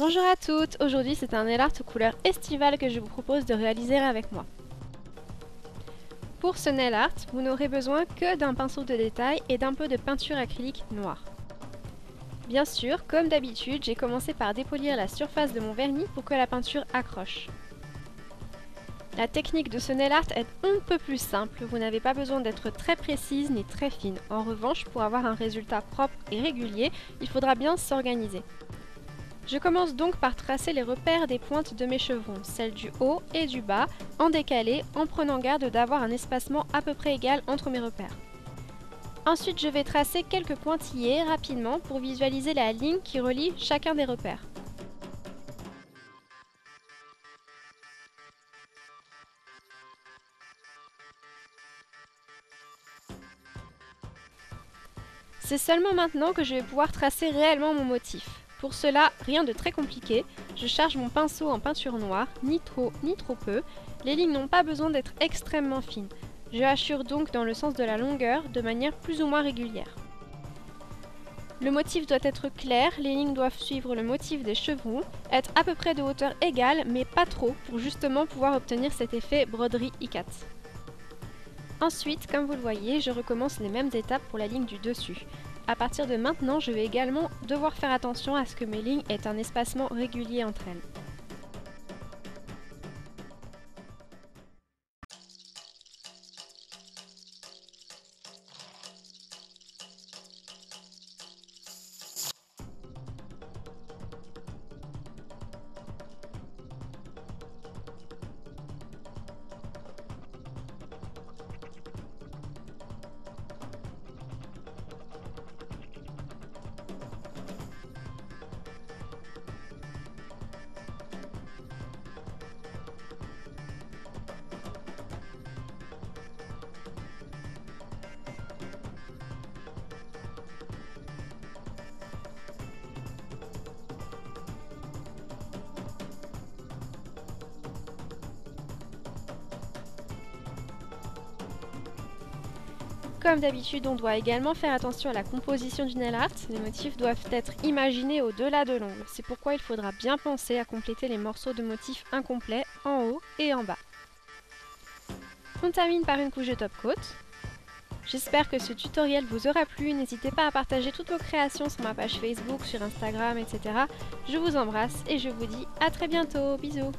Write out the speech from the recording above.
Bonjour à toutes, aujourd'hui c'est un nail art aux couleurs estivales que je vous propose de réaliser avec moi. Pour ce nail art, vous n'aurez besoin que d'un pinceau de détail et d'un peu de peinture acrylique noire. Bien sûr, comme d'habitude, j'ai commencé par dépolir la surface de mon vernis pour que la peinture accroche. La technique de ce nail art est un peu plus simple, vous n'avez pas besoin d'être très précise ni très fine. En revanche, pour avoir un résultat propre et régulier, il faudra bien s'organiser. Je commence donc par tracer les repères des pointes de mes chevrons, celles du haut et du bas, en décalé, en prenant garde d'avoir un espacement à peu près égal entre mes repères. Ensuite, je vais tracer quelques pointillés rapidement pour visualiser la ligne qui relie chacun des repères. C'est seulement maintenant que je vais pouvoir tracer réellement mon motif. Pour cela, rien de très compliqué, je charge mon pinceau en peinture noire, ni trop ni trop peu. Les lignes n'ont pas besoin d'être extrêmement fines. Je hachure donc dans le sens de la longueur, de manière plus ou moins régulière. Le motif doit être clair, les lignes doivent suivre le motif des chevrons, être à peu près de hauteur égale, mais pas trop, pour justement pouvoir obtenir cet effet broderie ikat. Ensuite, comme vous le voyez, je recommence les mêmes étapes pour la ligne du dessus. À partir de maintenant, je vais également devoir faire attention à ce que mes lignes aient un espacement régulier entre elles. Comme d'habitude, on doit également faire attention à la composition du nail art. Les motifs doivent être imaginés au-delà de l'ongle. C'est pourquoi il faudra bien penser à compléter les morceaux de motifs incomplets en haut et en bas. On termine par une couche de top coat. J'espère que ce tutoriel vous aura plu. N'hésitez pas à partager toutes vos créations sur ma page Facebook, sur Instagram, etc. Je vous embrasse et je vous dis à très bientôt. Bisous!